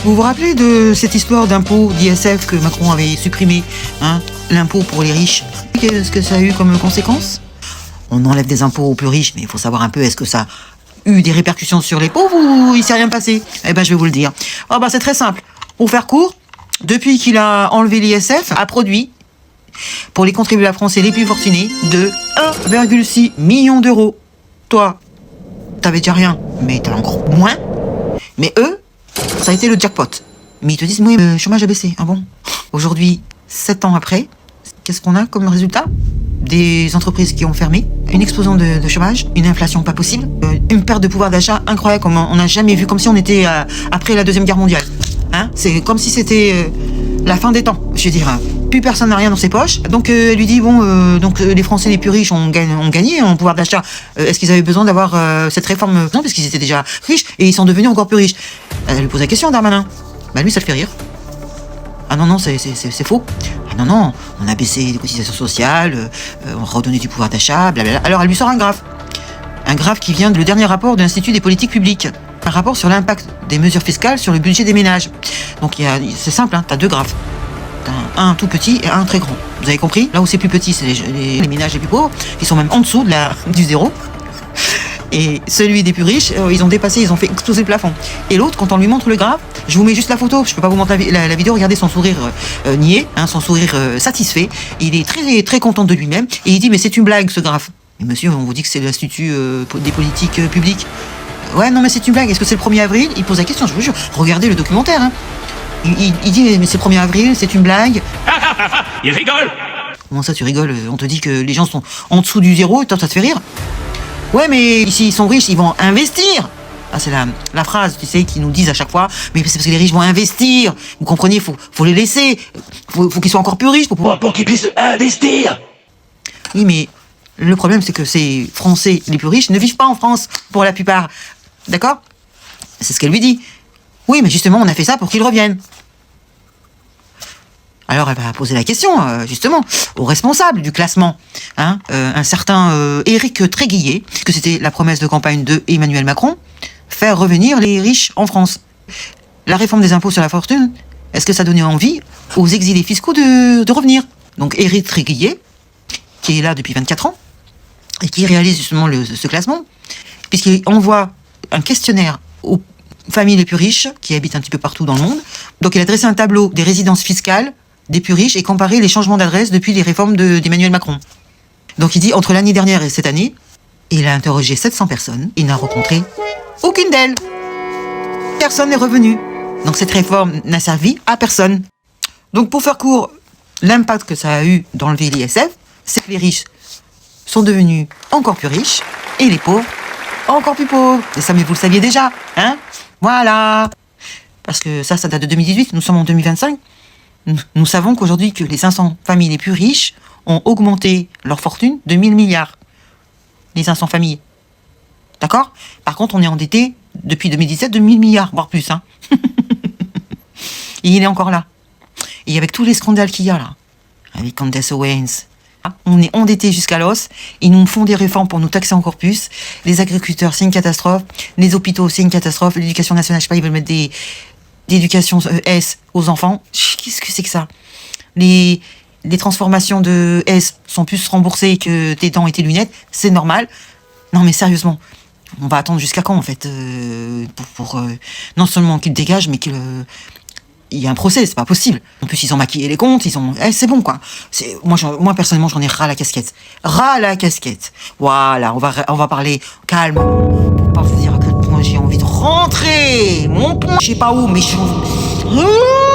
Vous vous rappelez de cette histoire d'impôt d'ISF que Macron avait supprimé, hein, l'impôt pour les riches? Qu'est-ce que ça a eu comme conséquence? On enlève des impôts aux plus riches, mais il faut savoir un peu, est-ce que ça a eu des répercussions sur les pauvres ou il s'est rien passé? Eh ben, je vais vous le dire. Oh, bah, c'est très simple. Pour faire court, depuis qu'il a enlevé l'ISF, a produit, pour les contribuables français les plus fortunés, de 1,6 million d'euros. Toi, t'avais déjà rien, mais t'as encore moins. Mais eux, ça a été le jackpot. Mais ils te disent, oui, le chômage a baissé. Ah bon? Aujourd'hui, 7 ans après, qu'est-ce qu'on a comme résultat? Des entreprises qui ont fermé, une explosion de chômage, une inflation pas possible, une perte de pouvoir d'achat incroyable comme on n'a jamais vu, comme si on était après la Deuxième Guerre mondiale. Hein, c'est comme si c'était la fin des temps, je veux dire. Plus personne n'a rien dans ses poches. Donc elle lui dit, bon, donc les Français les plus riches ont gagné en pouvoir d'achat. Est-ce qu'ils avaient besoin d'avoir cette réforme? Non, parce qu'ils étaient déjà riches et ils sont devenus encore plus riches. Elle lui pose la question, Darmanin. Bah lui, ça le fait rire. Ah non, c'est faux. Ah non, on a baissé les cotisations sociales, on a redonné du pouvoir d'achat, blablabla. Alors elle lui sort un graphe. Un graphe qui vient du dernier rapport de l'Institut des politiques publiques. Un rapport sur l'impact des mesures fiscales sur le budget des ménages. Donc c'est simple, hein, t'as deux graphes. T'as un tout petit et un très grand. Vous avez compris? Là où c'est plus petit, c'est les ménages les plus pauvres, qui sont même en dessous du zéro. Et celui des plus riches, ils ont dépassé, ils ont fait exploser le plafond. Et l'autre, quand on lui montre le graphe, je vous mets juste la photo, je peux pas vous montrer la vidéo, regardez son sourire niais, hein, son sourire satisfait. Il est très très content de lui-même et il dit, mais c'est une blague ce graphe. Mais monsieur, on vous dit que c'est l'Institut des politiques publiques. Ouais, non, mais c'est une blague. Est-ce que c'est le 1er avril? Il pose la question, je vous jure. Regardez le documentaire. Hein. Il dit, mais c'est le 1er avril, c'est une blague. Il rigole. Comment ça, tu rigoles? On te dit que les gens sont en dessous du zéro et toi, ça te fait rire? Ouais, mais s'ils sont riches, ils vont investir. Ah, c'est la phrase, tu sais, qu'ils nous disent à chaque fois. Mais c'est parce que les riches vont investir. Vous comprenez? Faut les laisser. Faut qu'ils soient encore plus riches pour pouvoir... Pour qu'ils puissent investir. Oui, mais le problème, c'est que ces Français les plus riches ne vivent pas en France, pour la plupart. D'accord? C'est ce qu'elle lui dit. Oui, mais justement, on a fait ça pour qu'ils reviennent. Alors, elle va poser la question, justement, au responsable du classement, hein, un certain Éric Tréguillet, que c'était la promesse de campagne de Emmanuel Macron, faire revenir les riches en France. La réforme des impôts sur la fortune, est-ce que ça donnait envie aux exilés fiscaux de revenir? Donc, Éric Tréguillet, qui est là depuis 24 ans, et qui réalise justement ce classement, puisqu'il envoie un questionnaire aux familles les plus riches, qui habitent un petit peu partout dans le monde. Donc, il a dressé un tableau des résidences fiscales des plus riches et comparé les changements d'adresse depuis les réformes d'Emmanuel Macron. Donc, il dit, entre l'année dernière et cette année, il a interrogé 700 personnes, il n'a rencontré aucune d'elles. Personne n'est revenu. Donc, cette réforme n'a servi à personne. Donc, pour faire court, l'impact que ça a eu d'enlever l'ISF, c'est que les riches sont devenus encore plus riches et les pauvres encore plus pauvres. Et ça, mais vous le saviez déjà, hein? Voilà. Parce que ça date de 2018, nous sommes en 2025. Nous savons qu'aujourd'hui, que les 500 familles les plus riches ont augmenté leur fortune de 1000 milliards. Les 500 familles. D'accord? Par contre, on est endetté depuis 2017 de 1000 milliards, voire plus, hein. Et il est encore là. Et avec tous les scandales qu'il y a là, avec Candace Owens, on est endetté jusqu'à l'os, ils nous font des réformes pour nous taxer encore plus. Les agriculteurs, c'est une catastrophe. Les hôpitaux, c'est une catastrophe. L'éducation nationale, je sais pas, ils veulent mettre d'éducation S aux enfants. Qu'est-ce que c'est que ça? Les transformations de S sont plus remboursées que tes dents et tes lunettes. C'est normal. Non mais sérieusement, on va attendre jusqu'à quand en fait pour non seulement qu'ils dégagent, mais qu'il y a un procès, c'est pas possible. En plus, ils ont maquillé les comptes, c'est bon, quoi. Moi, personnellement, j'en ai ras la casquette. Ras la casquette. Voilà, on va parler calme. Pour pas vous dire à quel point j'ai envie de rentrer. Mon point, je sais pas où, mais je suis envie...